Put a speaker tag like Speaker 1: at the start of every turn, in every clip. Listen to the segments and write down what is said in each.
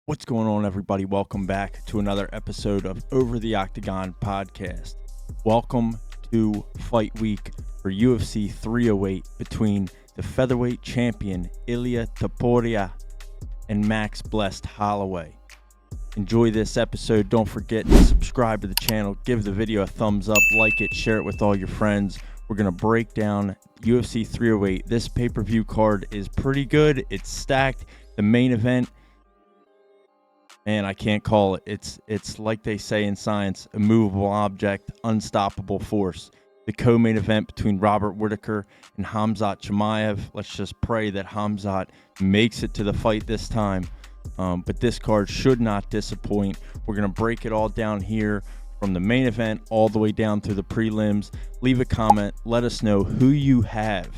Speaker 1: What's going on, everybody? Welcome back to another episode of Over the Octagon podcast. Welcome to Fight Week for UFC 308 between the featherweight champion Ilia Topuria and Max Blessed Holloway. Enjoy this episode. Don't forget to subscribe to the channel, give the video a thumbs up, like it, share it with all your friends. We're going to break down UFC 308. This pay-per-view card is pretty good. It's stacked. The main event, man, I can't call it. It's like they say in science, a movable object, unstoppable force. The co-main event between Robert Whittaker and Khamzat Chimaev. Let's just pray that Khamzat makes it to the fight this time. But this card should not disappoint. We're going to break it all down here from the main event all the way down through the prelims. Leave a comment. Let us know who you have,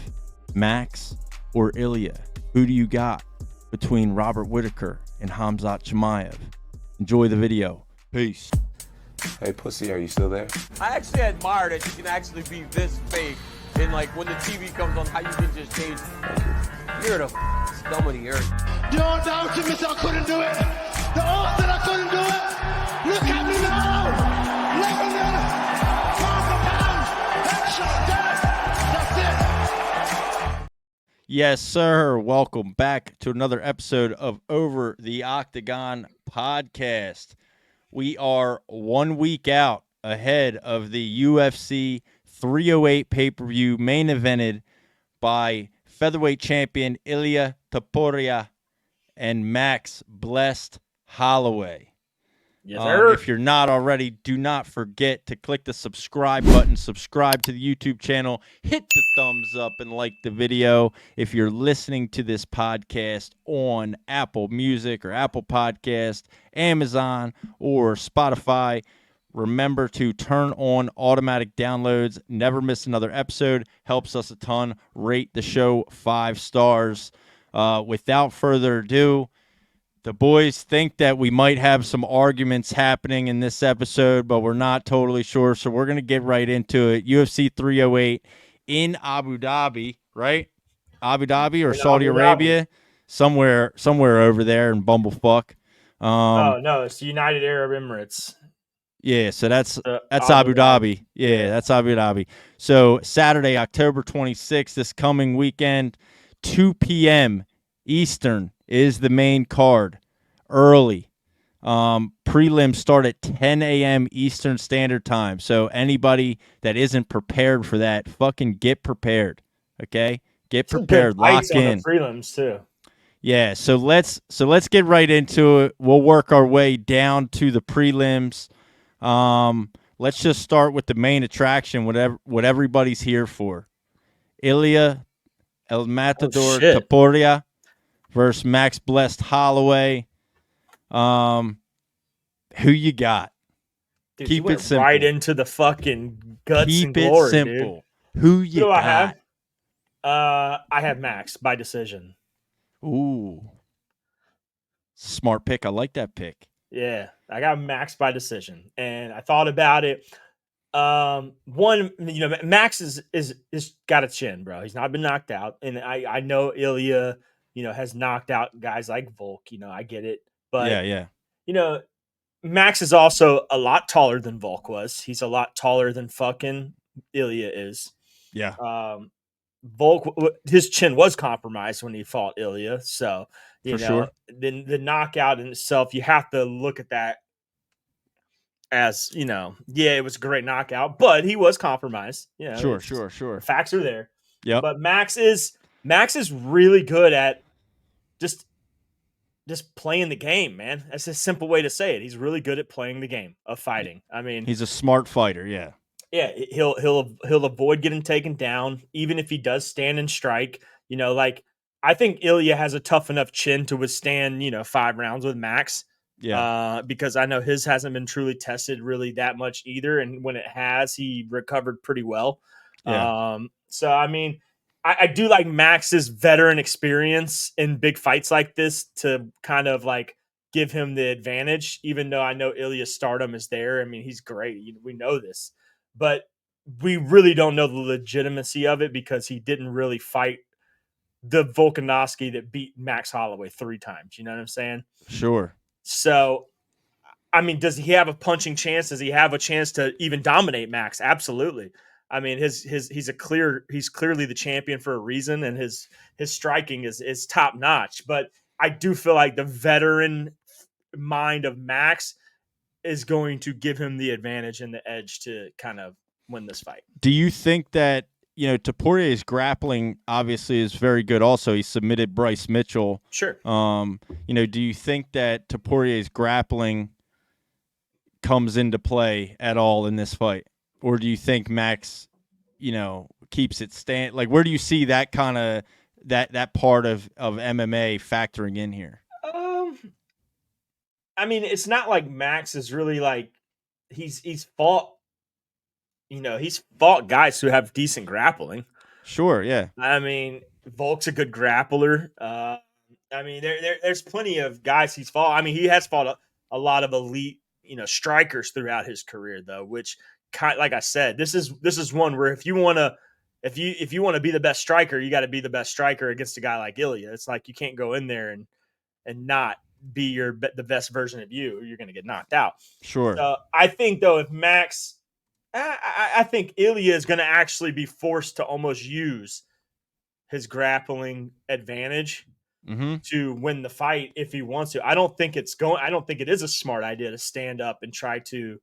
Speaker 1: Max or Ilia. Who do you got between Robert Whittaker and Khamzat Chimaev? Enjoy the video. Peace.
Speaker 2: Hey, pussy, are you still there?
Speaker 3: I actually admire that you can actually be this fake. And like when the TV comes on, how you can just change. You're the scum of the earth.
Speaker 4: Don't doubt me, I couldn't do it. The odds that I couldn't do it. Look at me now. Lebanon, pound for pound. Headshot dead. That's it.
Speaker 1: Yes, sir. Welcome back to another episode of Over the Octagon podcast. We are 1 week out ahead of the UFC 308 pay-per-view main evented by featherweight champion Ilia Topuria and Max Blessed Holloway.
Speaker 5: Yes, sir.
Speaker 1: If you're not already, do not forget to click the subscribe button, subscribe to the YouTube channel, hit the thumbs up, and like the video. If you're listening to this podcast on Apple Music or Apple Podcast, Amazon, or Spotify, remember to turn on automatic downloads. Never miss another episode. Helps us a ton. Rate the show 5 stars. Without further ado, the boys think that we might have some arguments happening in this episode, but we're not totally sure, so we're going to get right into it. UFC 308 in Abu Dhabi, right? Abu Dhabi or Saudi Arabia? Somewhere over there in Bumblefuck.
Speaker 5: No, it's the United Arab Emirates.
Speaker 1: Yeah, so that's Abu Dhabi. Yeah, that's Abu Dhabi. So Saturday, October 26th, this coming weekend, 2 p.m. Eastern is the main card. Early. Prelims start at 10 a.m. Eastern Standard Time. So anybody that isn't prepared for that, fucking get prepared. Okay? Get prepared. Lock in.
Speaker 5: Prelims too.
Speaker 1: Yeah, so let's get right into it. We'll work our way down to the prelims. Let's just start with the main attraction, what everybody's here for. Ilia El Matador Topuria versus Max Blessed Holloway. Who you got?
Speaker 5: Dude,
Speaker 1: Keep it simple.
Speaker 5: Right into the fucking guts and glory.
Speaker 1: Keep it simple.
Speaker 5: Dude.
Speaker 1: Who you got?
Speaker 5: I have Max by decision.
Speaker 1: Ooh. Smart pick. I like that pick.
Speaker 5: Yeah, I got Max by decision. And I thought about it. Max is got a chin, bro. He's not been knocked out. And I know Ilia, has knocked out guys like Volk. I get it. But,
Speaker 1: yeah.
Speaker 5: Max is also a lot taller than Volk was. He's a lot taller than fucking Ilia is.
Speaker 1: Yeah.
Speaker 5: Volk, his chin was compromised when he fought Ilia. So,
Speaker 1: sure.
Speaker 5: the knockout in itself, you have to look at that as, it was a great knockout, but he was compromised.
Speaker 1: Sure.
Speaker 5: Facts are there.
Speaker 1: Yeah.
Speaker 5: But Max is really good at just playing the game, man. That's a simple way to say it. He's really good at playing the game of fighting. I mean,
Speaker 1: he's a smart fighter. Yeah.
Speaker 5: Yeah, he'll avoid getting taken down, even if he does stand and strike. I think Ilia has a tough enough chin to withstand, 5 rounds with Max.
Speaker 1: Yeah.
Speaker 5: Because I know his hasn't been truly tested really that much either, and when it has, he recovered pretty well.
Speaker 1: Yeah.
Speaker 5: So I mean, I do like Max's veteran experience in big fights like this to kind of like give him the advantage, even though I know Ilia's stardom is there. I mean, he's great. We know this. But we really don't know the legitimacy of it because he didn't really fight the Volkanovski that beat Max Holloway 3 times. You know what I'm saying?
Speaker 1: Sure.
Speaker 5: So, I mean, does he have a punching chance? Does he have a chance to even dominate Max? Absolutely. I mean, he's clearly the champion for a reason, and his striking is top notch. But I do feel like the veteran mind of Max is going to give him the advantage and the edge to kind of win this fight.
Speaker 1: Do you think that, Topuria's grappling obviously is very good also? He submitted Bryce Mitchell.
Speaker 5: Sure.
Speaker 1: Do you think that Topuria's grappling comes into play at all in this fight? Or do you think Max, keeps it stand? Like, where do you see that kind of that part of MMA factoring in here?
Speaker 5: I mean, it's not like Max is really like he's fought, he's fought guys who have decent grappling.
Speaker 1: Sure, yeah.
Speaker 5: I mean, Volk's a good grappler. I mean, there's plenty of guys he's fought. I mean, he has fought a lot of elite, strikers throughout his career, though. Which, like I said, this is one where if you want to be the best striker, you got to be the best striker against a guy like Ilia. It's like you can't go in there and not be the best version of you, or you're going to get knocked out.
Speaker 1: Sure.
Speaker 5: So I think though, if Max, I think Ilia is going to actually be forced to almost use his grappling advantage to win the fight if he wants to. I don't think it is a smart idea to stand up and try to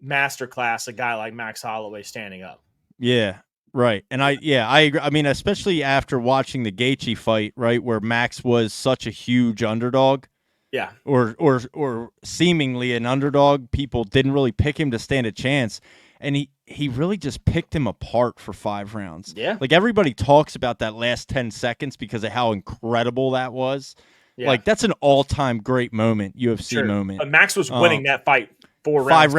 Speaker 5: masterclass a guy like Max Holloway standing up.
Speaker 1: Yeah. Right. And I agree. I mean, especially after watching the Gaethje fight, right, where Max was such a huge underdog.
Speaker 5: Yeah.
Speaker 1: Or seemingly an underdog. People didn't really pick him to stand a chance. And he really just picked him apart for 5 rounds.
Speaker 5: Yeah.
Speaker 1: Like, everybody talks about that last 10 seconds because of how incredible that was. Yeah. Like, that's an all-time great moment, UFC moment.
Speaker 5: But Max was winning that fight 4 rounds.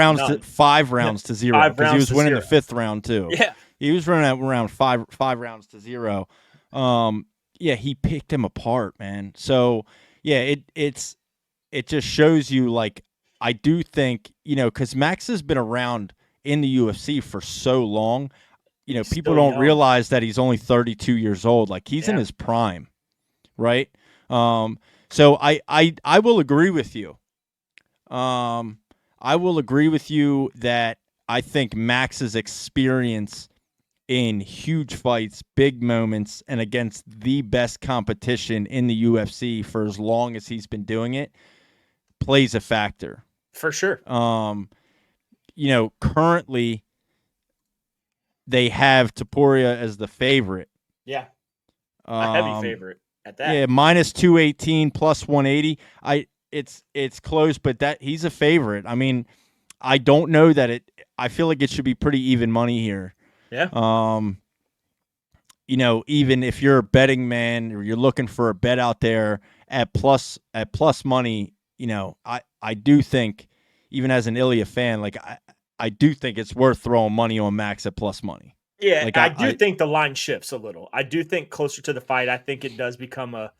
Speaker 1: 5 rounds to 0. Because he was winning the 5th round, too.
Speaker 5: Yeah.
Speaker 1: He was running around 5 rounds to 0. He picked him apart, man. So, yeah, it just shows you, like, I do think, because Max has been around in the UFC for so long. People don't realize that he's only 32 years old. Like, he's in his prime, right? So I will agree with you. I will agree with you that I think Max's experience in huge fights, big moments, and against the best competition in the UFC for as long as he's been doing it plays a factor.
Speaker 5: For sure.
Speaker 1: Currently they have Topuria as the favorite.
Speaker 5: Yeah. A heavy favorite at that.
Speaker 1: Yeah, minus 218, plus 180. It's close, but that he's a favorite. I mean, I don't know that I feel like it should be pretty even money here.
Speaker 5: Yeah.
Speaker 1: Even if you're a betting man or you're looking for a bet out there at plus money, I do think, even as an Ilia fan, like I do think it's worth throwing money on Max at plus money.
Speaker 5: Yeah, like I do think the line shifts a little. I do think closer to the fight, I think it does become a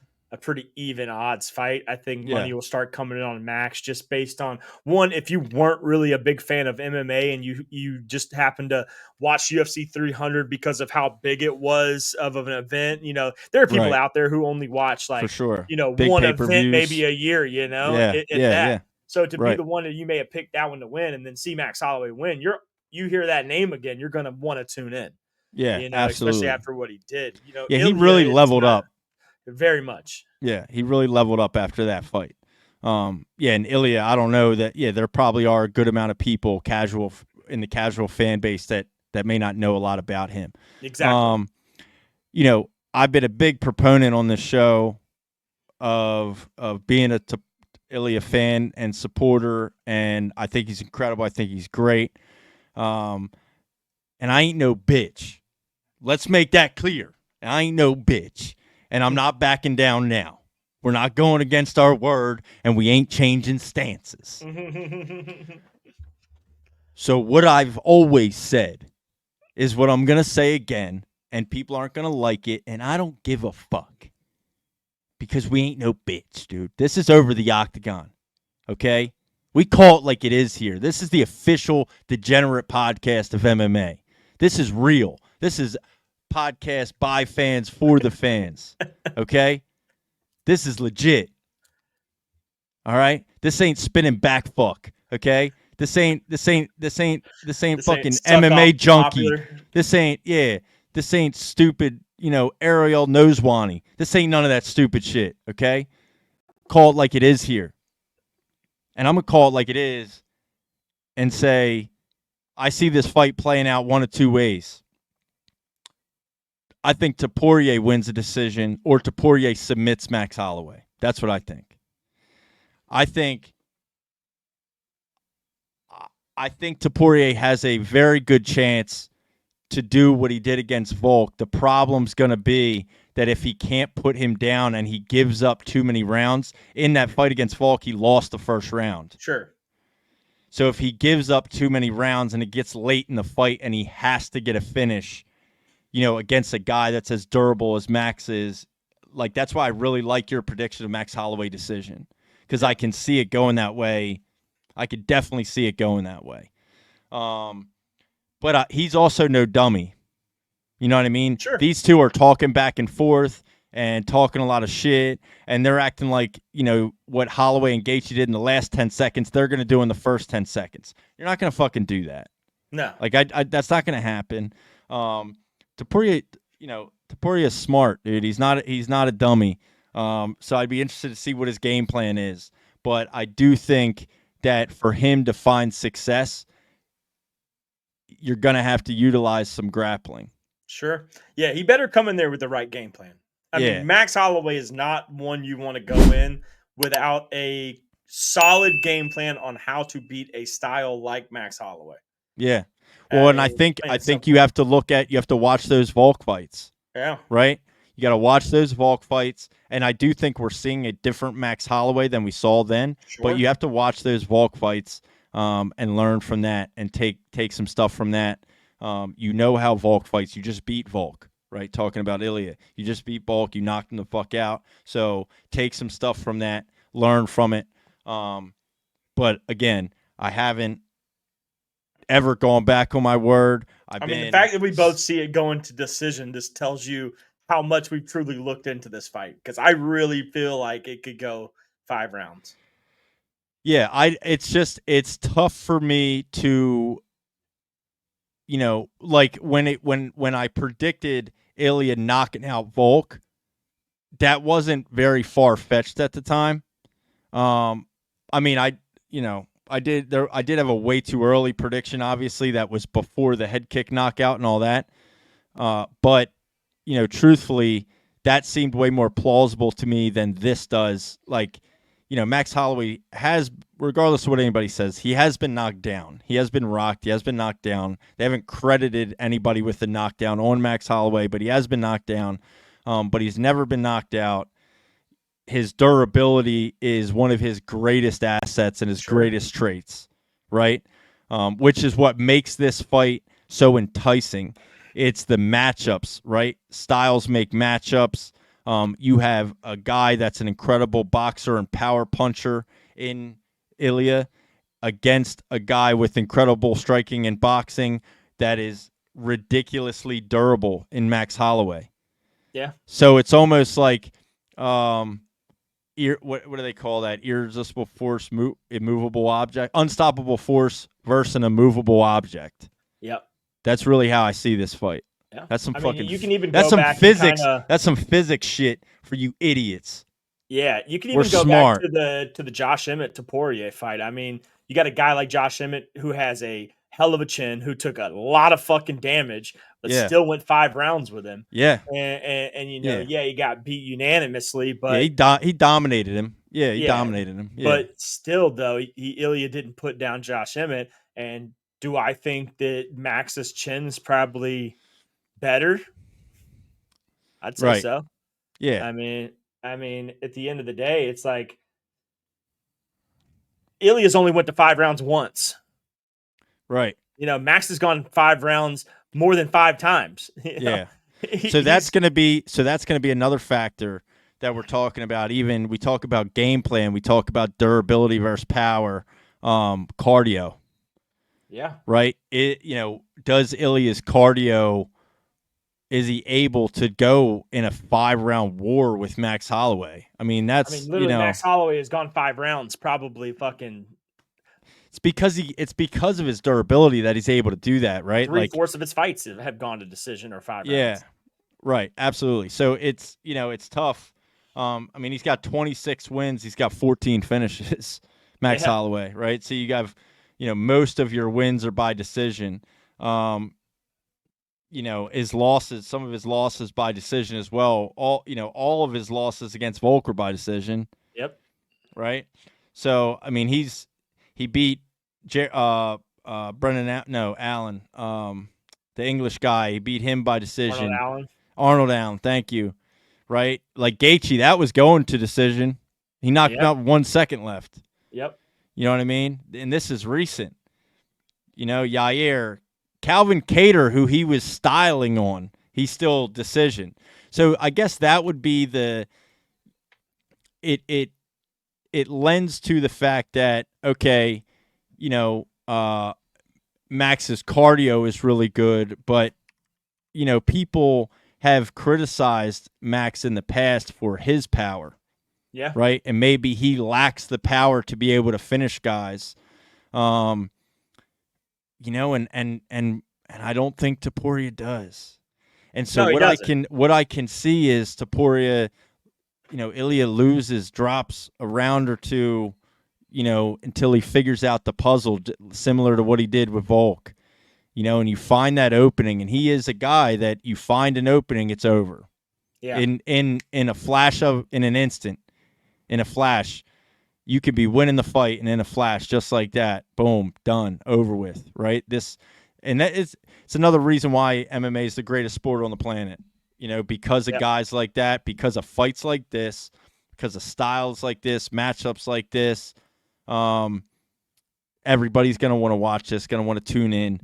Speaker 5: pretty even odds fight. I think money will start coming in on Max just based on, one, if you weren't really a big fan of MMA and you just happened to watch UFC 300 because of how big it was of an event, there are people out there who only watch like,
Speaker 1: for sure,
Speaker 5: big one event maybe a year,
Speaker 1: Yeah.
Speaker 5: So to be the one that you may have picked that one to win and then see Max Holloway win, you hear that name again, you're going to want to tune in.
Speaker 1: Yeah, absolutely.
Speaker 5: Especially after what he did.
Speaker 1: He really leveled up.
Speaker 5: Very much.
Speaker 1: Yeah, he really leveled up after that fight. And Ilia, I don't know that. Yeah, there probably are a good amount of people in the casual fan base that may not know a lot about him.
Speaker 5: Exactly.
Speaker 1: I've been a big proponent on this show of being a Ilia fan and supporter, and I think he's incredible. I think he's great. And I ain't no bitch. Let's make that clear. I ain't no bitch. And I'm not backing down now. We're not going against our word, and we ain't changing stances. So what I've always said is what I'm going to say again, and people aren't going to like it, and I don't give a fuck. Because we ain't no bitch, dude. This is Over the Octagon, okay? We call it like it is here. This is the official degenerate podcast of MMA. This is real. This is podcast by fans for the fans, okay? This is legit. All right, this ain't spinning back fuck. Okay, this ain't
Speaker 5: This
Speaker 1: fucking
Speaker 5: ain't suck
Speaker 1: MMA
Speaker 5: off
Speaker 1: junkie.
Speaker 5: popular.
Speaker 1: This ain't stupid. Ariel Nosewani. This ain't none of that stupid shit. Okay, call it like it is here, and I'm gonna call it like it is, and say, I see this fight playing out one of two ways. I think Topuria wins the decision, or Topuria submits Max Holloway. That's what I think. I think Topuria has a very good chance to do what he did against Volk. The problem's going to be that if he can't put him down and he gives up too many rounds, in that fight against Volk, he lost the first round.
Speaker 5: Sure.
Speaker 1: So if he gives up too many rounds and it gets late in the fight and he has to get a finish, against a guy that's as durable as Max is, like, that's why I really like your prediction of Max Holloway decision, because I can see it going that way. I could definitely see it going that way. But he's also no dummy. You know what I mean?
Speaker 5: Sure.
Speaker 1: These two are talking back and forth and talking a lot of shit, and they're acting like, what Holloway and Gaethje did in the last 10 seconds, they're going to do in the first 10 seconds. You're not going to fucking do that.
Speaker 5: No.
Speaker 1: Like, I that's not going to happen. Topuria, Topuria's smart, dude. He's not a dummy. So I'd be interested to see what his game plan is. But I do think that for him to find success, you're going to have to utilize some grappling.
Speaker 5: Sure. Yeah, he better come in there with the right game plan. I mean, Max Holloway is not one you want to go in without a solid game plan on how to beat a style like Max Holloway.
Speaker 1: Yeah. Well, and I think you have to watch those Volk fights.
Speaker 5: Yeah.
Speaker 1: Right? You got to watch those Volk fights, and I do think we're seeing a different Max Holloway than we saw then.
Speaker 5: Sure.
Speaker 1: But you have to watch those Volk fights and learn from that and take some stuff from that. How Volk fights. You just beat Volk, right? Talking about Ilia. You just beat Volk. You knocked him the fuck out. So take some stuff from that. Learn from it. But again, I haven't ever gone back on my word.
Speaker 5: The fact that we both see it going to decision, this tells you how much we've truly looked into this fight, because I really feel like it could go 5 rounds.
Speaker 1: Yeah, it's tough for me to, like when I predicted Ilia knocking out Volk, that wasn't very far fetched at the time. I did have a way too early prediction. Obviously, that was before the head kick knockout and all that. But truthfully, that seemed way more plausible to me than this does. Like, Max Holloway has, regardless of what anybody says, he has been knocked down. He has been rocked. He has been knocked down. They haven't credited anybody with the knockdown on Max Holloway, but he has been knocked down. But he's never been knocked out. His durability is one of his greatest assets and his greatest traits, right? Which is what makes this fight so enticing. It's the matchups, right? Styles make matchups. You have a guy that's an incredible boxer and power puncher in Ilia against a guy with incredible striking and boxing that is ridiculously durable in Max Holloway.
Speaker 5: Yeah.
Speaker 1: So it's almost like what do they call that? Irresistible force, immovable object, unstoppable force versus an immovable object.
Speaker 5: Yep.
Speaker 1: That's really how I see this fight.
Speaker 5: Yeah.
Speaker 1: That's some
Speaker 5: you can even
Speaker 1: that's
Speaker 5: go
Speaker 1: some
Speaker 5: back
Speaker 1: physics.
Speaker 5: And
Speaker 1: that's some physics shit for you idiots.
Speaker 5: Yeah, you can
Speaker 1: We're
Speaker 5: even go
Speaker 1: smart.
Speaker 5: back to the Josh Emmett Topuria fight. I mean, you got a guy like Josh Emmett who has a hell of a chin, who took a lot of fucking damage, but still went 5 rounds with him.
Speaker 1: Yeah,
Speaker 5: and he got beat unanimously, but
Speaker 1: he dominated him. Yeah, he dominated him. Yeah.
Speaker 5: But still, though, Ilia didn't put down Josh Emmett. And do I think that Max's chin is probably better? I'd say so.
Speaker 1: Yeah.
Speaker 5: I mean, at the end of the day, it's like Ilia's only went to 5 rounds once.
Speaker 1: Right.
Speaker 5: Max has gone 5 rounds more than 5 times.
Speaker 1: Yeah. So that's going to be another factor that we're talking about. Even we talk about game plan, we talk about durability versus power, cardio.
Speaker 5: Yeah.
Speaker 1: Right? Does Ilia's cardio is he able to go in a 5-round war with Max Holloway? I mean, that's
Speaker 5: literally Max Holloway has gone 5 rounds, probably fucking.
Speaker 1: It's because of his durability that he's able to do that, right?
Speaker 5: 3/4 of his fights have gone to decision or 5 rounds.
Speaker 1: Yeah, right, absolutely. So it's tough. I mean, he's got 26 wins, he's got 14 finishes, Max Holloway, right? So you have, most of your wins are by decision. His losses, some of his losses by decision as well. All of his losses against Volk were by decision.
Speaker 5: Yep.
Speaker 1: Right. So I mean, he beat Allen, the English guy. He beat him by decision. Arnold Allen. Thank you. Right. Like Gaethje, that was going to decision. He knocked out 1 second left.
Speaker 5: Yep.
Speaker 1: You know what I mean? And this is recent. Yair. Calvin Kattar, who he was styling on, he's still decision. So I guess that would be it lends to the fact that, okay, Max's cardio is really good, but, people have criticized Max in the past for his power.
Speaker 5: Yeah.
Speaker 1: Right? And maybe he lacks the power to be able to finish guys. And I don't think Topuria does. And so what I can see is Topuria, Ilia drops a round or two, until he figures out the puzzle, similar to what he did with Volk. And you find that opening, and he is a guy that you find an opening, it's over.
Speaker 5: Yeah.
Speaker 1: In an instant, in a flash. You could be winning the fight, and in a flash, just like that, boom, done, over with, right? It's another reason why MMA is the greatest sport on the planet. Because of guys like that, because of fights like this, because of styles like this, matchups like this. Everybody's gonna want to watch this, gonna want to tune in.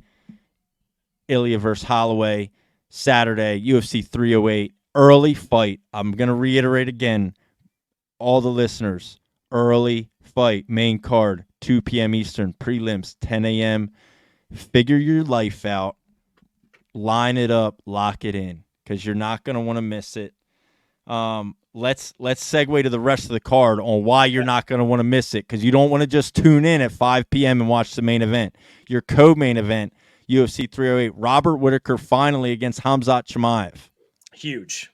Speaker 1: Ilia versus Holloway, Saturday, UFC 308, early fight. I'm gonna reiterate again, all the listeners. Early fight, main card, 2 p.m. Eastern, prelims, 10 a.m. Figure your life out, line it up, lock it in, because you're not going to want to miss it. Let's segue to the rest of the card on why you're not going to want to miss it, because you don't want to just tune in at 5 p.m. and watch the main event. Your co-main event, UFC 308, Robert Whittaker finally against Khamzat Chimaev.
Speaker 5: Huge.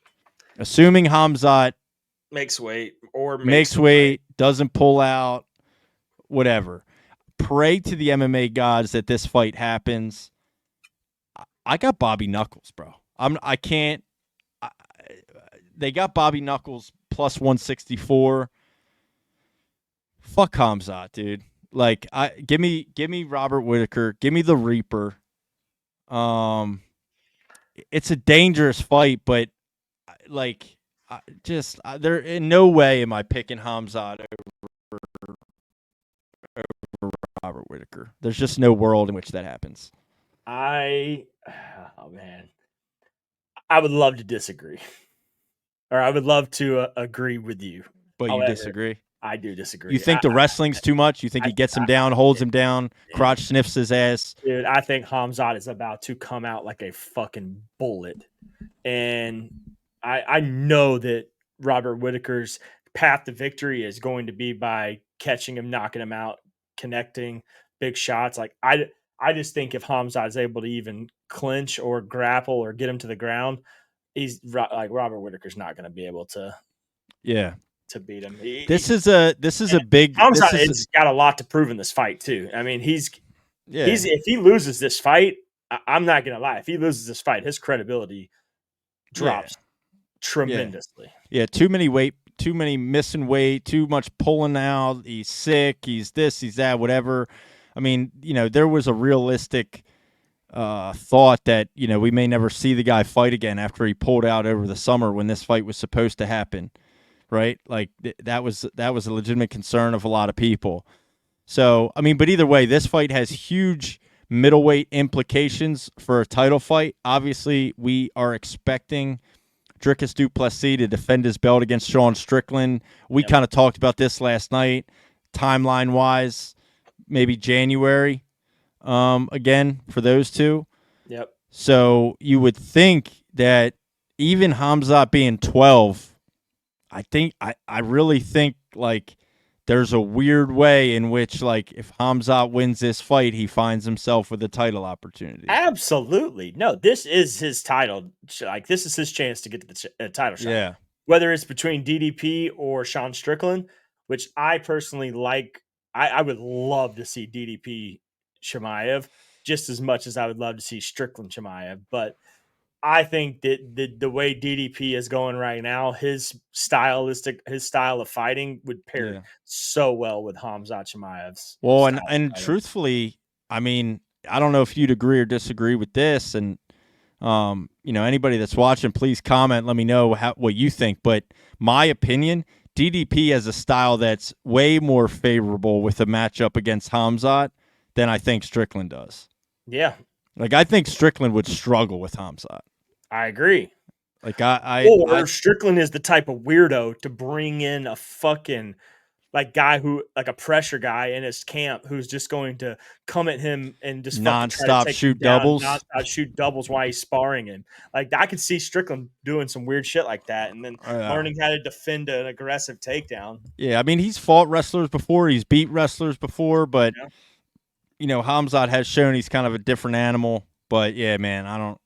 Speaker 1: Assuming Khamzat
Speaker 5: makes weight,
Speaker 1: doesn't pull out, whatever. Pray to the MMA gods that this fight happens. I got Bobby Knuckles, bro. They got Bobby Knuckles plus 164. Fuck Khamzat, dude. Like, give me Robert Whittaker. Give me the Reaper. It's a dangerous fight, but like, there in no way am I picking Khamzat over Robert Whittaker. There's just no world in which that happens.
Speaker 5: I would love to disagree, or I would love to agree with you.
Speaker 1: But
Speaker 5: However,
Speaker 1: you disagree?
Speaker 5: I do disagree.
Speaker 1: You think the wrestling's too much? You think he gets him down, holds him down, crotch sniffs his ass?
Speaker 5: Dude, I think Khamzat is about to come out like a fucking bullet, and I know that Robert Whittaker's path to victory is going to be by catching him, knocking him out, connecting big shots. Like I just think if Khamzat is able to even clinch or grapple or get him to the ground, he's like Robert Whittaker's not going to be able to.
Speaker 1: Yeah.
Speaker 5: To beat him.
Speaker 1: This is a big.
Speaker 5: Khamzat has got a lot to prove in this fight too. I mean, he's if he loses this fight, I'm not going to lie. If he loses this fight, his credibility drops tremendously.
Speaker 1: Yeah, too many missing weight, too much pulling out. He's sick. He's this. He's that. Whatever. I mean, there was a realistic thought that we may never see the guy fight again after he pulled out over the summer when this fight was supposed to happen, right? Like that was a legitimate concern of a lot of people. So I mean, but either way, this fight has huge middleweight implications for a title fight. Obviously, we are expecting Dricus du Plessis to defend his belt against Sean Strickland. We kind of talked about this last night, timeline-wise, maybe January again for those two.
Speaker 5: Yep.
Speaker 1: So you would think that even Khamzat being 12, I really think like there's a weird way in which like if Khamzat wins this fight, he finds himself with a title opportunity.
Speaker 5: Absolutely. No, this is his title. Like, this is his chance to get to the title shot.
Speaker 1: Yeah.
Speaker 5: Whether it's between DDP or Sean Strickland, which I personally like. I would love to see DDP Chimaev just as much as I would love to see Strickland Chimaev. But I think that the way DDP is going right now, his style of fighting would pair
Speaker 1: Yeah.
Speaker 5: so well with Khamzat Chimaev's.
Speaker 1: Well,
Speaker 5: style of
Speaker 1: and
Speaker 5: fighting.
Speaker 1: truthfully, I mean, I don't know if you'd agree or disagree with this, and anybody that's watching, please comment. Let me know what you think. But my opinion, DDP has a style that's way more favorable with a matchup against Khamzat than I think Strickland does.
Speaker 5: Yeah,
Speaker 1: like I think Strickland would struggle with Khamzat.
Speaker 5: I agree.
Speaker 1: Like
Speaker 5: Strickland is the type of weirdo to bring in a fucking guy who like a pressure guy in his camp who's just going to come at him and just
Speaker 1: nonstop shoot doubles,
Speaker 5: while he's sparring him. Like I could see Strickland doing some weird shit like that, and then learning how to defend an aggressive takedown.
Speaker 1: Yeah, I mean he's fought wrestlers before, he's beat wrestlers before, but Khamzat has shown he's kind of a different animal. But yeah, man, I don't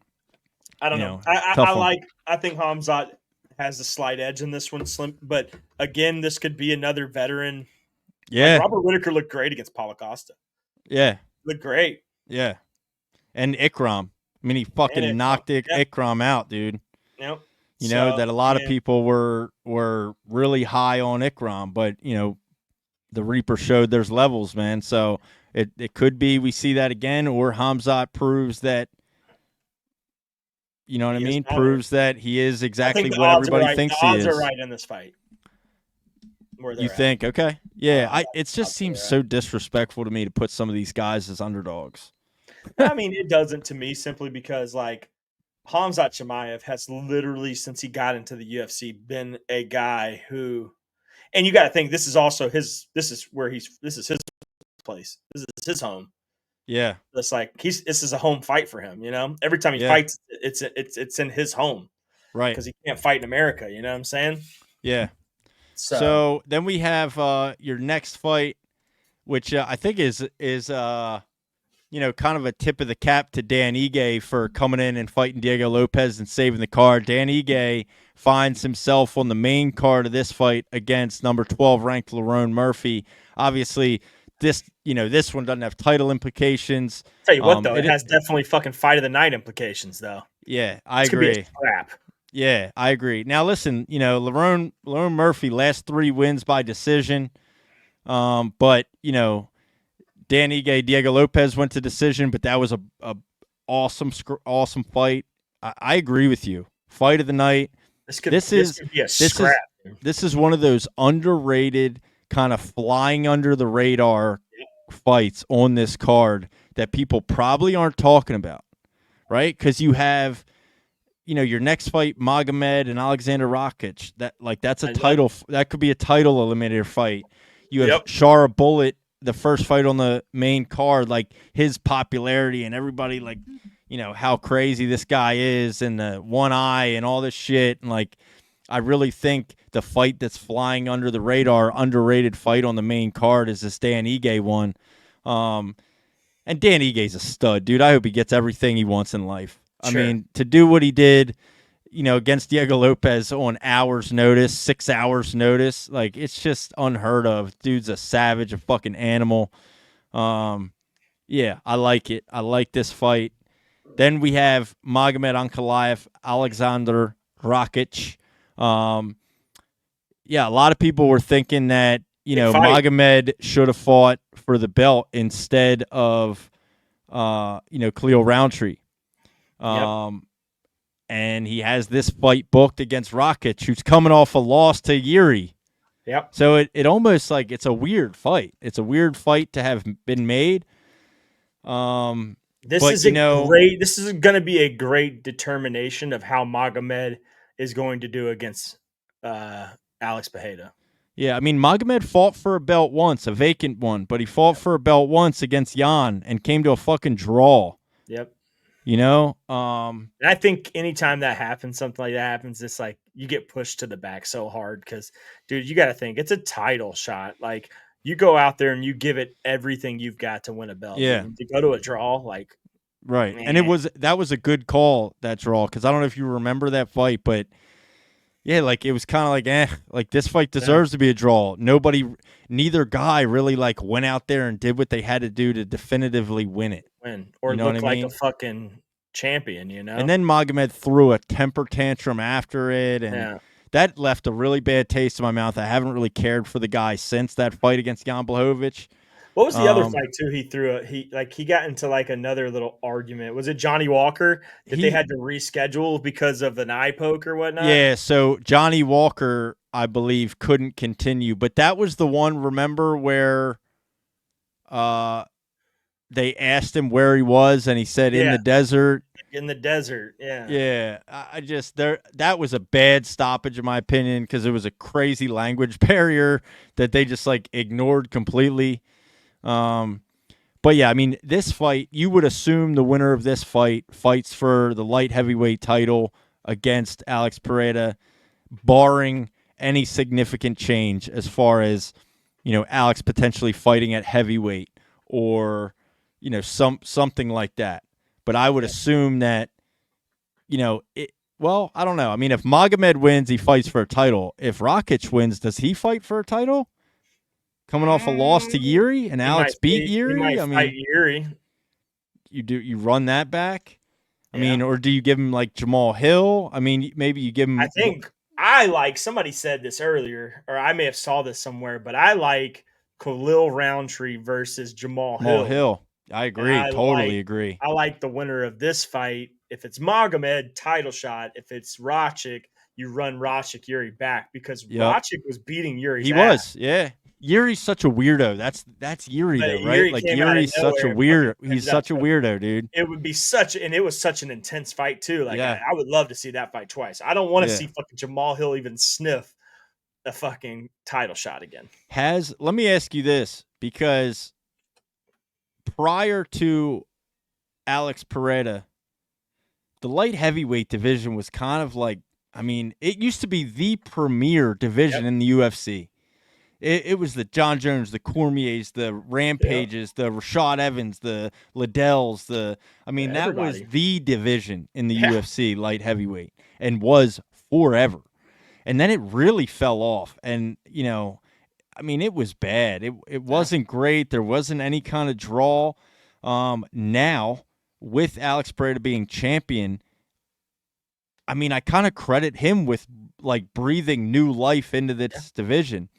Speaker 1: know.
Speaker 5: I think Khamzat has a slight edge in this one, Slim. But again, this could be another veteran.
Speaker 1: Yeah,
Speaker 5: like Robert Whittaker looked great against Paulo Costa.
Speaker 1: Yeah,
Speaker 5: looked great.
Speaker 1: Yeah, and Ikram. I mean, he fucking knocked Ikram out, dude.
Speaker 5: Yep.
Speaker 1: You know that a lot of people were really high on Ikram, but the Reaper showed there's levels, man. So it could be we see that again, or Khamzat proves that. You know what I mean? Proves that he is exactly what everybody thinks he is.
Speaker 5: The odds are right in this fight.
Speaker 1: You think? Okay. Yeah, it just seems so disrespectful to me to put some of these guys as underdogs.
Speaker 5: I mean, it doesn't to me simply because, like, Khamzat Chimaev has literally, since he got into the UFC, been a guy who – and you got to think this is also his – this is his place. This is his home.
Speaker 1: Yeah,
Speaker 5: it's like this is a home fight for him. Every time he fights, it's in his home,
Speaker 1: right?
Speaker 5: Because he can't fight in America. You know what I'm saying?
Speaker 1: Yeah. So then we have your next fight, which I think is kind of a tip of the cap to Dan Ige for coming in and fighting Diego Lopez and saving the card. Dan Ige finds himself on the main card of this fight against number 12 ranked Lerone Murphy. Obviously. This one doesn't have title implications.
Speaker 5: Tell you what, though, it has definitely fucking fight of the night implications, though.
Speaker 1: Yeah, I agree.
Speaker 5: Crap.
Speaker 1: Yeah, I agree. Now, listen, Lerone Murphy last 3 wins by decision, but Dan Ige, Diego Lopez went to decision, but that was a awesome fight. I agree with you. Fight of the night.
Speaker 5: This could be a scrap.
Speaker 1: This is one of those underrated, kind of flying under the radar fights on this card that people probably aren't talking about, right? Because you have, your next fight, Magomed and Alexander Rakic. That's a title. That could be a title eliminator fight. You have Shara Bullet, the first fight on the main card. Like his popularity and everybody, how crazy this guy is, and the one eye and all this shit, and I really think the fight that's flying under the radar, underrated fight on the main card is this Dan Ige one. And Dan Ige's a stud, dude. I hope he gets everything he wants in life. Sure. I mean, to do what he did, against Diego Lopez on hours notice, 6 hours notice, it's just unheard of. Dude's a savage, a fucking animal. Yeah, I like it. I like this fight. Then we have Magomed Ankalaev, Alexander Rakic. A lot of people were thinking that, Magomed should have fought for the belt instead of, Khalil Roundtree. And he has this fight booked against Rakic, who's coming off a loss to Yuri.
Speaker 5: Yep.
Speaker 1: So it almost it's a weird fight. It's a weird fight to have been made.
Speaker 5: This is going to be a great determination of how Magomed is going to do against Alex Pereira.
Speaker 1: Yeah, I mean, Magomed fought for a belt once, a vacant one, but he fought for a belt once against Jan and came to a fucking draw.
Speaker 5: Yep.
Speaker 1: You know,
Speaker 5: And I think anytime that happens, something like that happens, it's like you get pushed to the back so hard because, dude, you got to think it's a title shot. Like you go out there and you give it everything you've got to win a belt.
Speaker 1: Yeah.
Speaker 5: Dude. And to go to a draw, like
Speaker 1: right.
Speaker 5: man.
Speaker 1: And that was a good call, that draw, because I don't know if you remember that fight, but yeah, like it was kind of like, like this fight deserves to be a draw. Neither guy really like went out there and did what they had to do to definitively win it.
Speaker 5: Win or
Speaker 1: You know
Speaker 5: look
Speaker 1: what I
Speaker 5: like
Speaker 1: mean?
Speaker 5: a fucking champion, you know?
Speaker 1: And then Magomed threw a temper tantrum after it, and that left a really bad taste in my mouth. I haven't really cared for the guy since that fight against Jan Blachowicz.
Speaker 5: What was the other fight too? He threw he got into like another little argument. Was it Johnny Walker that they had to reschedule because of an eye poke or whatnot?
Speaker 1: Yeah, so Johnny Walker, I believe, couldn't continue, but that was the one. Remember where, they asked him where he was, and he said in the desert.
Speaker 5: In the desert, yeah.
Speaker 1: Yeah, I just that was a bad stoppage in my opinion because it was a crazy language barrier that they just like ignored completely. But yeah, I mean, this fight, you would assume the winner of this fight fights for the light heavyweight title against Alex Pereira, barring any significant change as far as, Alex potentially fighting at heavyweight or, something like that. But I would assume that, well, I don't know. I mean, if Magomed wins, he fights for a title. If Rakic wins, does he fight for a title? Coming off a loss to Yuri, and Alex beat Yuri.
Speaker 5: I mean, fight Yuri.
Speaker 1: You run that back. I mean, or do you give him like Jamal Hill? I mean, maybe you give him.
Speaker 5: I think I like somebody said this earlier, or I may have saw this somewhere, but I like Khalil Roundtree versus Jamal Hill.
Speaker 1: I agree. Totally agree.
Speaker 5: I like the winner of this fight. If it's Magomed, title shot. If it's Rakic, you run Rakic Yuri back because Rakic was beating Yuri.
Speaker 1: He was, yeah. Yuri's such a weirdo. That's Yuri though, right?
Speaker 5: Yuri
Speaker 1: like Yuri's such a weird. He's such a weirdo, dude.
Speaker 5: It would be it was such an intense fight too. Like I would love to see that fight twice. I don't want to see fucking Jamal Hill even sniff a fucking title shot again.
Speaker 1: Let me ask you this, because prior to Alex Pereira, the light heavyweight division was kind of like, I mean, it used to be the premier division in the UFC. It was the John Jones, the Cormiers, the Rampages, the Rashad Evans, the Liddells, that was the division in the UFC, light heavyweight, and was forever. And then it really fell off. And, it was bad. It wasn't great. There wasn't any kind of draw. Now, with Alex Pereira being champion, I kind of credit him with, like, breathing new life into this division.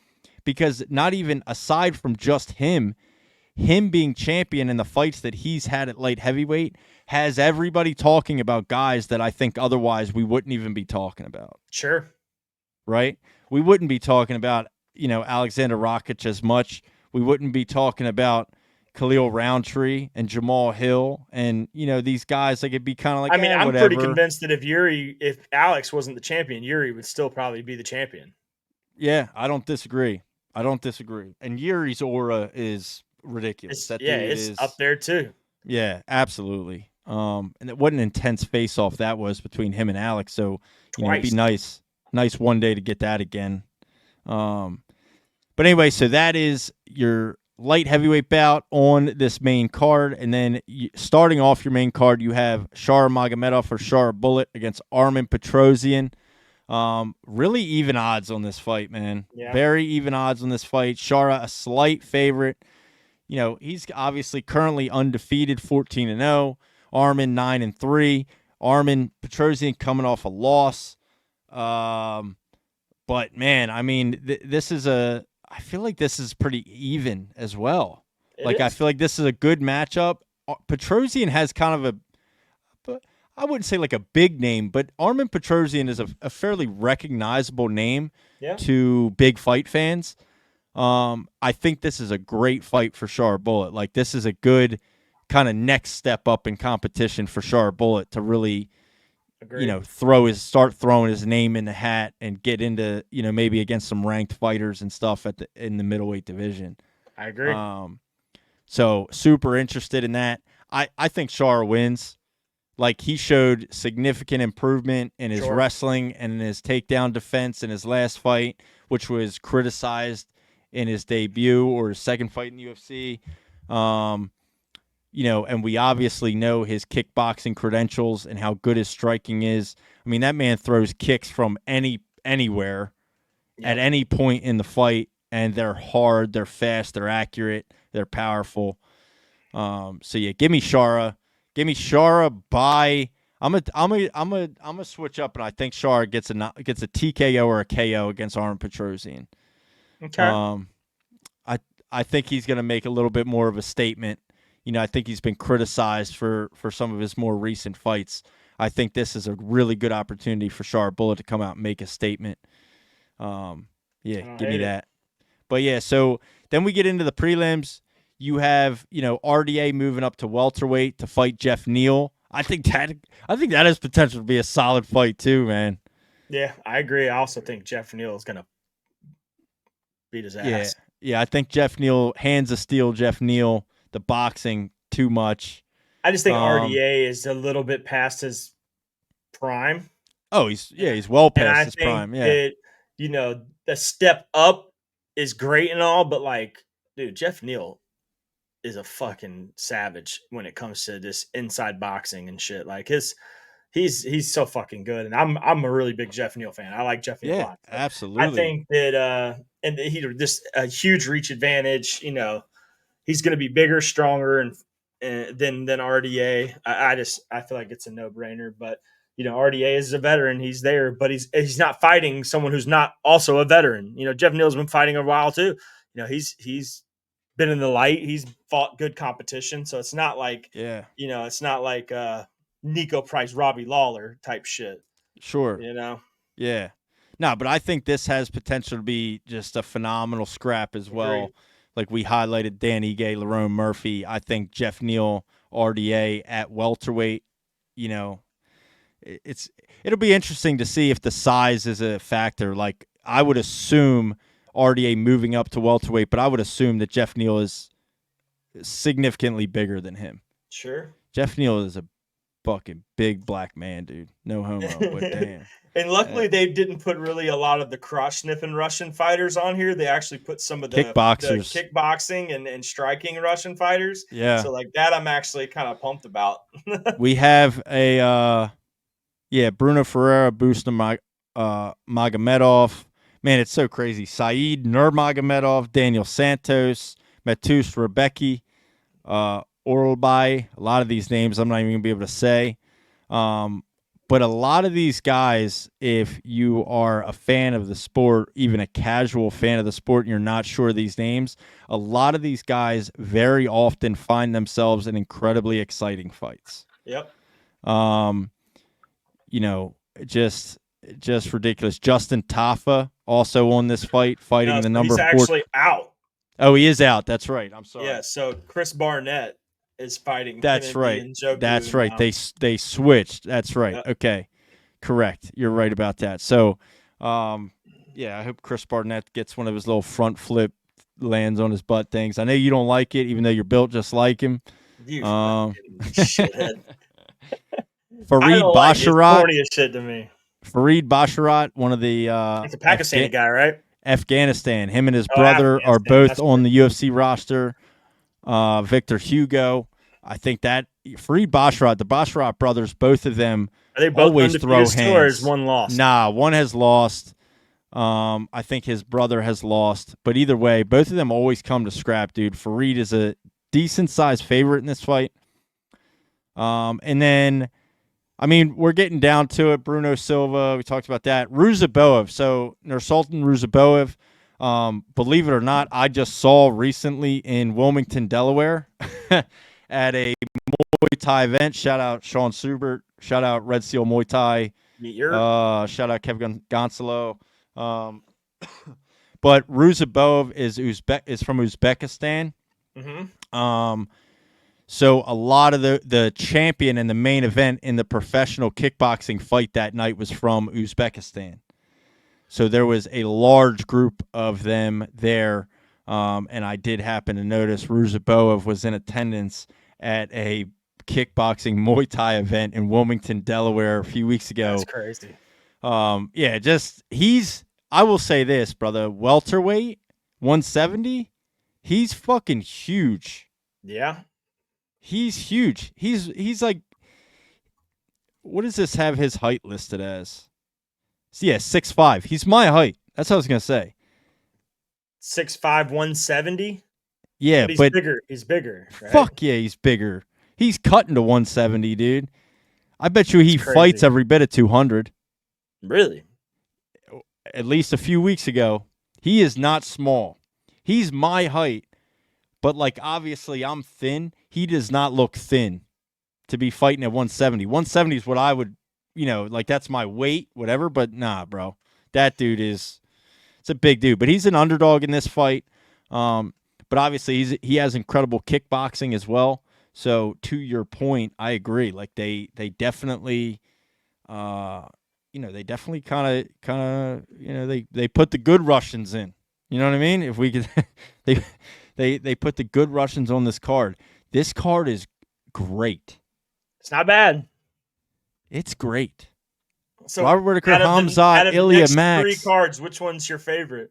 Speaker 1: Because not even aside from just him being champion in the fights that he's had at light heavyweight has everybody talking about guys that I think otherwise we wouldn't even be talking about.
Speaker 5: Sure.
Speaker 1: Right? We wouldn't be talking about, Alexander Rakic as much. We wouldn't be talking about Khalil Roundtree and Jamal Hill and, these guys. Like, it'd be kind of like,
Speaker 5: I'm
Speaker 1: whatever.
Speaker 5: pretty convinced that if Alex wasn't the champion, Yuri would still probably be the champion.
Speaker 1: Yeah, I don't disagree. And Yuri's aura is ridiculous.
Speaker 5: It's up there too.
Speaker 1: Yeah, absolutely. And what an intense face-off that was between him and Alex. So, it'd be nice one day to get that again. But anyway, so that is your light heavyweight bout on this main card. And then starting off your main card, you have Shara Magomedov or Shara Bullet against Armen Petrosyan. Really even odds on this fight, man. Yeah. Very even odds on this fight. Shara, a slight favorite. He's obviously currently undefeated, 14-0. Armen 9-3. Armen Petrosyan coming off a loss. But man, I feel like this is pretty even as well. I feel like this is a good matchup. Petrosyan has kind of I wouldn't say like a big name, but Armen Petrosyan is a fairly recognizable name to big fight fans. I think this is a great fight for Shara Bullet. Like, this is a good kind of next step up in competition for Shara Bullet to really, start throwing his name in the hat and get into, maybe against some ranked fighters and stuff in the middleweight division.
Speaker 5: I agree.
Speaker 1: So super interested in that. I think Shara wins. Like, he showed significant improvement in his wrestling and in his takedown defense in his last fight, which was criticized in his debut or his second fight in the UFC. And we obviously know his kickboxing credentials and how good his striking is. I mean, that man throws kicks from anywhere at any point in the fight, and they're hard, they're fast, they're accurate, they're powerful. Give me Shara. Give me Shara by. I'm a switch up, and I think Shara gets a TKO or a KO against Armen Petrosyan.
Speaker 5: Okay.
Speaker 1: I think he's going to make a little bit more of a statement. I think he's been criticized for some of his more recent fights. I think this is a really good opportunity for Shara Bullet to come out and make a statement. Give me that. But yeah, so then we get into the prelims. You have, RDA moving up to welterweight to fight Jeff Neal. I think that has potential to be a solid fight too, man.
Speaker 5: Yeah, I agree. I also think Jeff Neal is going to beat his ass.
Speaker 1: Yeah, I think Jeff Neal, hands of steel Jeff Neal, the boxing too much.
Speaker 5: I just think RDA is a little bit past his prime.
Speaker 1: Oh, he's well past his prime. Yeah.
Speaker 5: That, the step up is great and all, but like, dude, Jeff Neal is a fucking savage when it comes to this inside boxing and shit. Like he's so fucking good, and I'm a really big Jeff Neal fan. I like Jeff Neal a lot.
Speaker 1: Absolutely.
Speaker 5: I think that and he just a huge reach advantage. He's going to be bigger, stronger, and than RDA. I feel like it's a no brainer. But RDA is a veteran. He's there, but he's not fighting someone who's not also a veteran. Jeff Neal's been fighting a while too. He's been in the light. He's fought good competition, so it's not like it's not like Nico Price, Robbie Lawler type shit.
Speaker 1: Sure. Yeah. No, but I think this has potential to be just a phenomenal scrap as well.
Speaker 5: Agreed.
Speaker 1: Like we highlighted Dan Ige, Lerone Murphy. I think Jeff Neal, RDA at welterweight, it'll be interesting to see if the size is a factor. Like I would assume RDA moving up to welterweight, but I would assume that Jeff Neal is significantly bigger than him.
Speaker 5: Sure.
Speaker 1: Jeff Neal is a fucking big black man, dude. No homo, but damn.
Speaker 5: And luckily, they didn't put really a lot of the cross-sniffing Russian fighters on here. They actually put some of the kickboxing and striking Russian fighters.
Speaker 1: Yeah.
Speaker 5: So like that, I'm actually kind of pumped about.
Speaker 1: We have a Bruno Ferreira, Bustam Magomedov. Man, it's so crazy. Saeed Nurmagomedov, Daniel Santos, Matus Rebecki, Oralbai. A lot of these names I'm not even going to be able to say. But a lot of these guys, if you are a fan of the sport, even a casual fan of the sport, and you're not sure of these names, a lot of these guys very often find themselves in incredibly exciting fights.
Speaker 5: Yep.
Speaker 1: Just ridiculous. Justin Tafa also on this fighting the number 4.
Speaker 5: He's actually out.
Speaker 1: Oh, he is out. That's right. I'm sorry.
Speaker 5: Yeah, so Chris Barnett is fighting.
Speaker 1: That's
Speaker 5: Kennedy
Speaker 1: right. That's right. They switched. That's right. Yep. Okay. Correct. You're right about that. So, I hope Chris Barnett gets one of his little front flip lands on his butt things. I know you don't like it, even though you're built just like him.
Speaker 5: You shithead.
Speaker 1: Fareed Basharat.
Speaker 5: Corny as shit to me.
Speaker 1: Fareed Basharat, one of the
Speaker 5: it's a Pakistani guy, right?
Speaker 1: Afghanistan. Him and his brother are both on the UFC roster. Victor Hugo. I think that Fareed Basharat, the Basharat brothers, both of them always throw hands.
Speaker 5: Or is one lost?
Speaker 1: Nah, one has lost. I think his brother has lost. But either way, both of them always come to scrap, dude. Fareed is a decent-sized favorite in this fight. And then, we're getting down to it. Bruno Silva, we talked about that. Ruziboev. So, Nursultan Ruziboev, believe it or not, I just saw recently in Wilmington, Delaware at a Muay Thai event. Shout out Sean Subert. Shout out Red Seal Muay Thai. Shout out Kevin Gonzalo. But Ruziboev is from Uzbekistan.
Speaker 5: Mm-hmm.
Speaker 1: So a lot of the champion in the main event in the professional kickboxing fight that night was from Uzbekistan. So there was a large group of them there, and I did happen to notice Ruziboev was in attendance at a kickboxing Muay Thai event in Wilmington, Delaware a few weeks ago.
Speaker 5: That's crazy.
Speaker 1: I will say this, brother, welterweight, 170, he's fucking huge.
Speaker 5: Yeah.
Speaker 1: He's huge. He's like, what does this have his height listed as? So yeah, 6'5". He's my height. That's what I was going to say.
Speaker 5: 6'5", 170?
Speaker 1: Yeah,
Speaker 5: but he's bigger. Right?
Speaker 1: Fuck yeah, he's bigger. He's cutting to 170, dude. I bet you he fights every bit of 200.
Speaker 5: Really?
Speaker 1: At least a few weeks ago. He is not small. He's my height. But, like, obviously I'm thin. He does not look thin to be fighting at 170. 170 is what I would, like that's my weight, whatever. But nah, bro. That dude it's a big dude. But he's an underdog in this fight. But obviously he has incredible kickboxing as well. So to your point, I agree. Like they definitely, they definitely kind of, they put the good Russians in. You know what I mean? If we could, they put the good Russians on this card. This card is great.
Speaker 5: It's not bad.
Speaker 1: It's great.
Speaker 5: So
Speaker 1: Robert Whittaker, Hamzat, Ilia, Max.
Speaker 5: 3 cards, which one's your favorite?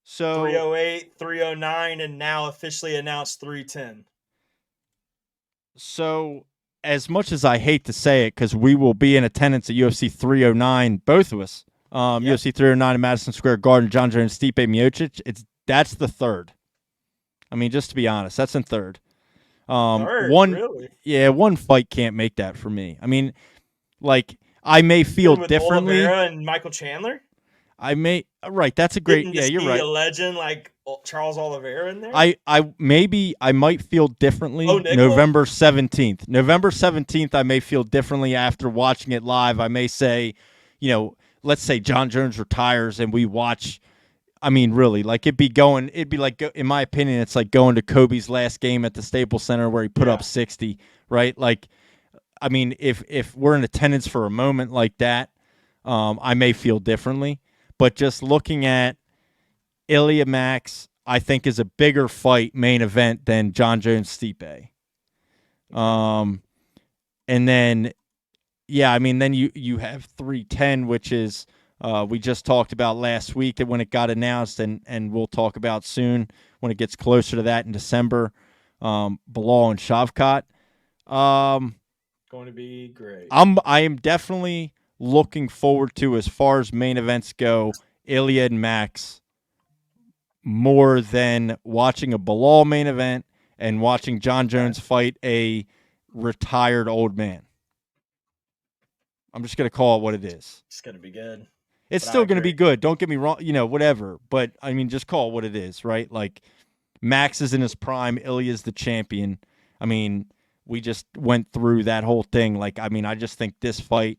Speaker 1: So
Speaker 5: 308, 309, and now officially announced 310.
Speaker 1: So as much as I hate to say it, because we will be in attendance at UFC 309, both of us, UFC 309 in Madison Square Garden, John Jones, Stipe Miocic, that's the third. I mean, just to be honest, that's in third.
Speaker 5: Really?
Speaker 1: Yeah, one fight can't make that for me. I mean, like, I may feel differently.
Speaker 5: Oliveira and Michael Chandler?
Speaker 1: Right, that's a great,
Speaker 5: Didn't
Speaker 1: you're right.
Speaker 5: A legend like Charles Oliveira in there?
Speaker 1: I might feel differently November 17th. November 17th, I may feel differently after watching it live. I may say, let's say John Jones retires and we watch. I mean, really, like it'd be like, in my opinion, it's like going to Kobe's last game at the Staples Center where he put up 60, right? Like, I mean, if we're in attendance for a moment like that, I may feel differently. But just looking at Ilia Max, I think is a bigger fight main event than John Jones Stipe. And then, then you have 310, which is we just talked about last week when it got announced, and we'll talk about soon when it gets closer to that in December. Bilal and Shavkat.
Speaker 5: Going to be great.
Speaker 1: I am definitely looking forward to, as far as main events go, Ilia and Max more than watching a Bilal main event and watching John Jones fight a retired old man. I'm just going to call it what it is.
Speaker 5: It's going to be good.
Speaker 1: It's still going to be good. Don't get me wrong, whatever. But, I mean, just call it what it is, right? Like, Max is in his prime. Ilya's the champion. I mean, we just went through that whole thing. Like, I mean, I just think this fight,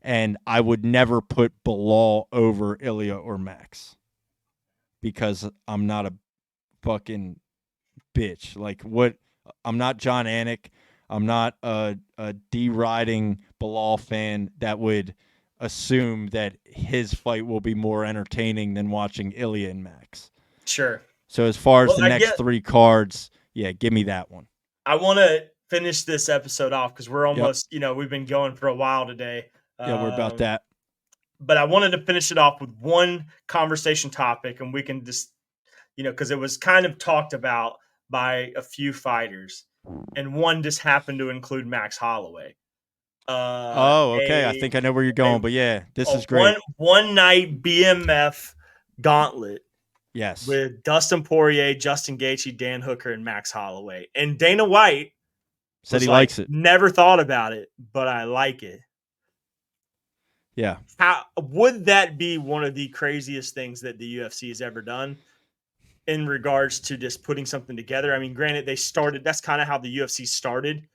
Speaker 1: and I would never put Bilal over Ilia or Max because I'm not a fucking bitch. Like, what? I'm not John Anik. I'm not a deriding Bilal fan that would assume that his fight will be more entertaining than watching Ilia and Max.
Speaker 5: Sure.
Speaker 1: So as far as the next 3 cards, give me that one.
Speaker 5: I want to finish this episode off because we're almost, we've been going for a while today.
Speaker 1: Yeah, we're about that.
Speaker 5: But I wanted to finish it off with one conversation topic, and we can just, because it was kind of talked about by a few fighters, and one just happened to include Max Holloway.
Speaker 1: Okay. I think I know where you're going, but this is great.
Speaker 5: One night BMF gauntlet.
Speaker 1: Yes.
Speaker 5: With Dustin Poirier, Justin Gaethje, Dan Hooker, and Max Holloway. And Dana White
Speaker 1: said he likes it.
Speaker 5: Never thought about it, but I like it.
Speaker 1: Yeah.
Speaker 5: How would that be one of the craziest things that the UFC has ever done in regards to just putting something together? I mean, granted, that's kind of how the UFC started,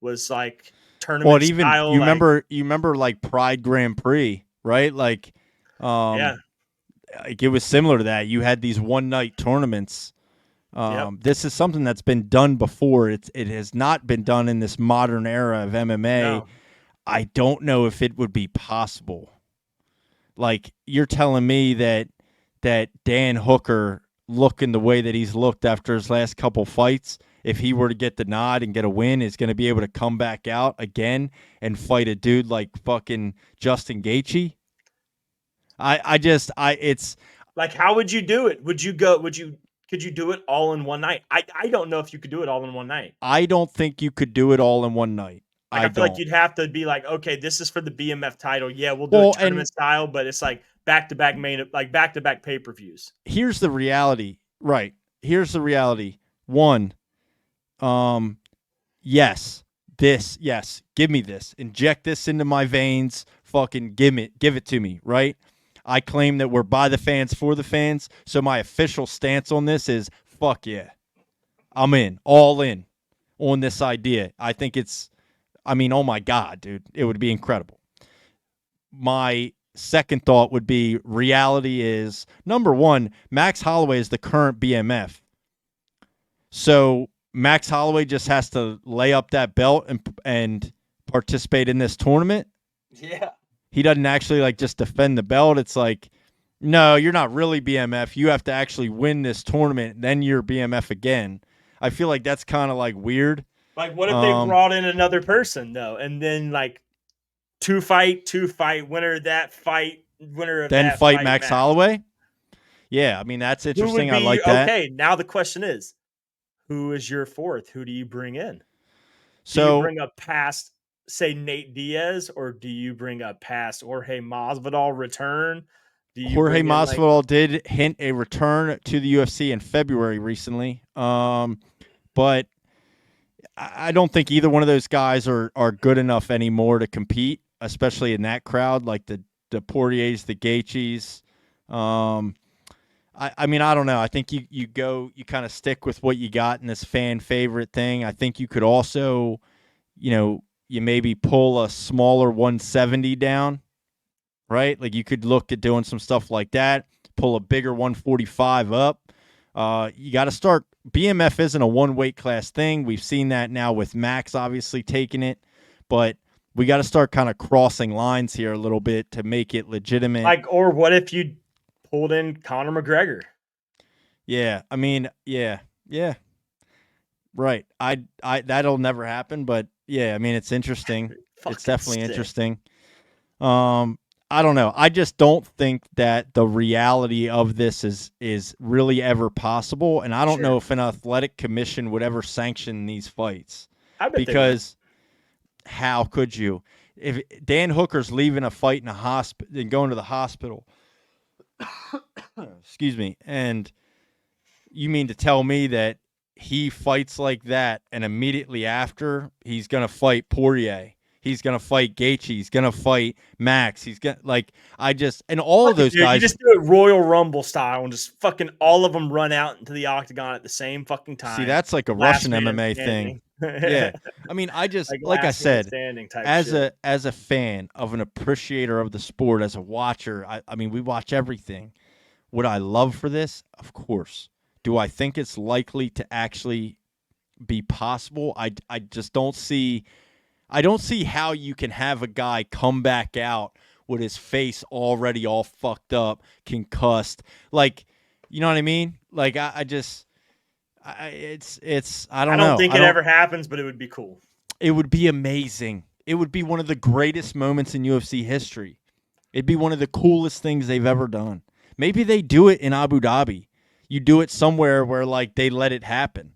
Speaker 5: was like tournament style.
Speaker 1: You remember like Pride Grand Prix, right? Like, like it was similar to that. You had these one night tournaments. This is something that's been done before. It has not been done in this modern era of MMA.
Speaker 5: No.
Speaker 1: I don't know if it would be possible. Like, you're telling me that Dan Hooker, looking the way that he's looked after his last couple fights, if he were to get the nod and get a win, is going to be able to come back out again and fight a dude like fucking Justin Gaethje. It's
Speaker 5: like, how would you do it? Could you do it all in one night? I don't know if you could do it all in one night.
Speaker 1: I don't think you could do it all in one night.
Speaker 5: Like, I feel like you'd have to be like, okay, this is for the BMF title. Yeah, we'll do it tournament style, but it's like back-to-back back-to-back pay-per-views.
Speaker 1: Here's the reality. Right. Here's the reality. One, yes, give me this. Inject this into my veins. Fucking give it to me, right? I claim that we're by the fans, for the fans, so my official stance on this is fuck yeah. I'm in, all in on this idea. I think oh my God, dude, it would be incredible. My second thought would be reality is, number one, Max Holloway is the current BMF. So Max Holloway just has to lay up that belt and participate in this tournament.
Speaker 5: Yeah.
Speaker 1: He doesn't actually like just defend the belt. It's like, no, you're not really BMF. You have to actually win this tournament, then you're BMF again. I feel like that's kind of like weird.
Speaker 5: Like, what if they brought in another person though, and then like two fight, winner of that fight, winner of
Speaker 1: then
Speaker 5: that
Speaker 1: fight Max Holloway? Yeah, I mean, that's interesting. I like that.
Speaker 5: Okay, now the question is, who is your fourth? Who do you bring in? Do you bring up past, say, Nate Diaz, or do you bring up past Jorge Masvidal return?
Speaker 1: Jorge Masvidal did hint a return to the UFC in February recently, but I don't think either one of those guys are good enough anymore to compete, especially in that crowd, like the Poiriers, the Gaethjes. I mean, I don't know. I think you kind of stick with what you got in this fan favorite thing. I think you could also, you maybe pull a smaller 170 down, right? Like you could look at doing some stuff like that, pull a bigger 145 up. You got to start. BMF isn't a one weight class thing. We've seen that now with Max obviously taking it, but we got to start kind of crossing lines here a little bit to make it legitimate.
Speaker 5: Like, or what if you pulled in Conor McGregor?
Speaker 1: Yeah, I mean, yeah, right. I that'll never happen, but yeah, I mean, it's interesting. It's definitely interesting. I don't know. I just don't think that the reality of this is really ever possible, and I don't know if an athletic commission would ever sanction these fights. Because how could you? If Dan Hooker's leaving a fight in a hospital and going to the hospital, excuse me, and you mean to tell me that he fights like that and immediately after he's going to fight Poirier? He's going to fight Gaethje. He's going to fight Max. He's going and all of those guys.
Speaker 5: You just do it Royal Rumble style and just fucking all of them run out into the octagon at the same fucking time.
Speaker 1: See, that's like a Russian MMA thing. Yeah. I mean, I just, like I said, as a fan, of an appreciator of the sport, as a watcher, I mean, we watch everything. Would I love for this? Of course. Do I think it's likely to actually be possible? I just don't see. I don't see how you can have a guy come back out with his face already all fucked up, concussed. Like, you know what I mean? Like, I don't know.
Speaker 5: I don't think it ever happens, but it would be cool.
Speaker 1: It would be amazing. It would be one of the greatest moments in UFC history. It'd be one of the coolest things they've ever done. Maybe they do it in Abu Dhabi. You do it somewhere where, like, they let it happen.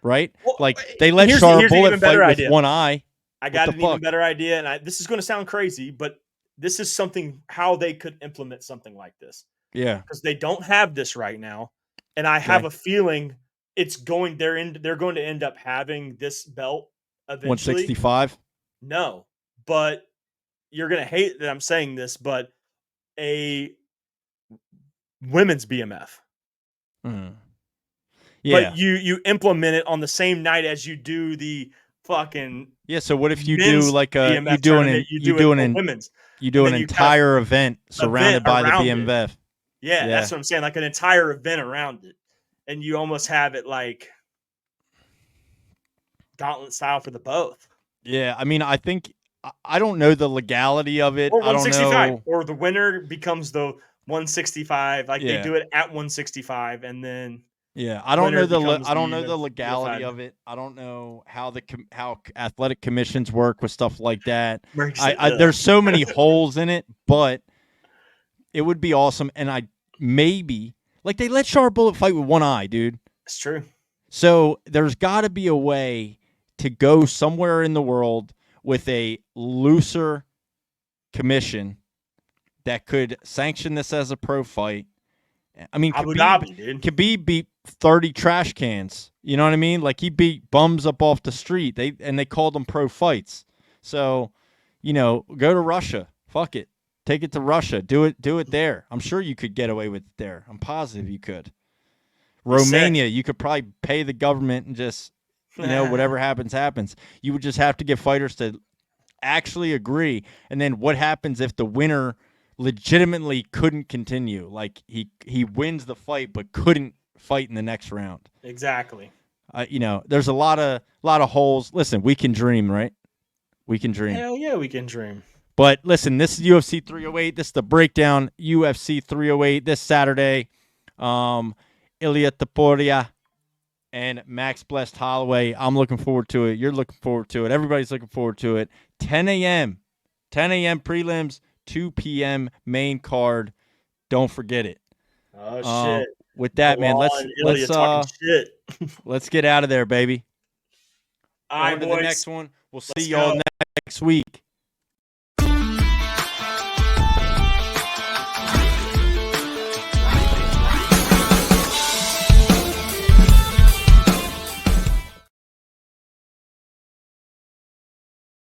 Speaker 1: Right?
Speaker 5: Well,
Speaker 1: like, they let Shara Bullet fight with one eye.
Speaker 5: I got an even better idea, and this is going to sound crazy, but this is something how they could implement something like this.
Speaker 1: Yeah.
Speaker 5: Because they don't have this right now, and I have a feeling they're going to end up having this belt eventually.
Speaker 1: 165?
Speaker 5: No, but you're going to hate that I'm saying this, but a women's BMF.
Speaker 1: Yeah.
Speaker 5: But you implement it on the same night as you do the fucking
Speaker 1: So what if you do like a
Speaker 5: BMF
Speaker 1: you do an entire event surrounded by the BMF?
Speaker 5: Yeah, that's what I'm saying. Like an entire event around it, and you almost have it like gauntlet style for the both. Yeah,
Speaker 1: I mean, I think I don't know the legality of it.
Speaker 5: Or 165,
Speaker 1: I don't know.
Speaker 5: Or the winner becomes the 165. Like they do it at 165, and then
Speaker 1: Yeah, I don't know
Speaker 5: becomes
Speaker 1: I don't know
Speaker 5: the
Speaker 1: the legality of it. I don't know how how athletic commissions work with stuff like that. There's so many holes in it, but it would be awesome. And maybe like they let Shara Bullet fight with one eye, dude.
Speaker 5: It's true.
Speaker 1: So there's got to be a way to go somewhere in the world with a looser commission that could sanction this as a pro fight. I mean,
Speaker 5: Abu Dhabi, dude.
Speaker 1: Khabib beat 30 trash cans. You know what I mean? Like he beat bums up off the street. They called them pro fights. So, go to Russia. Fuck it. Take it to Russia. Do it there. I'm sure you could get away with it there. I'm positive you could. Romania, you could probably pay the government and just, whatever happens. You would just have to get fighters to actually agree. And then what happens if the winner legitimately couldn't continue? Like he wins the fight but couldn't fight in the next round.
Speaker 5: Exactly.
Speaker 1: There's a lot of holes. Listen, we can dream, right? We can dream.
Speaker 5: Hell yeah, we can dream.
Speaker 1: But listen, this is UFC 308. This is the breakdown. UFC 308 this Saturday. Ilia Topuria and Max Blessed Holloway. I'm looking forward to it. You're looking forward to it. Everybody's looking forward to it. 10 a.m. prelims, 2 p.m. main card. Don't forget it.
Speaker 5: Oh shit!
Speaker 1: With that, man, let's get out of there, baby.
Speaker 5: All right,
Speaker 1: on to
Speaker 5: boys.
Speaker 1: the next one. We'll see
Speaker 5: Let's
Speaker 1: y'all
Speaker 5: go.
Speaker 1: next week.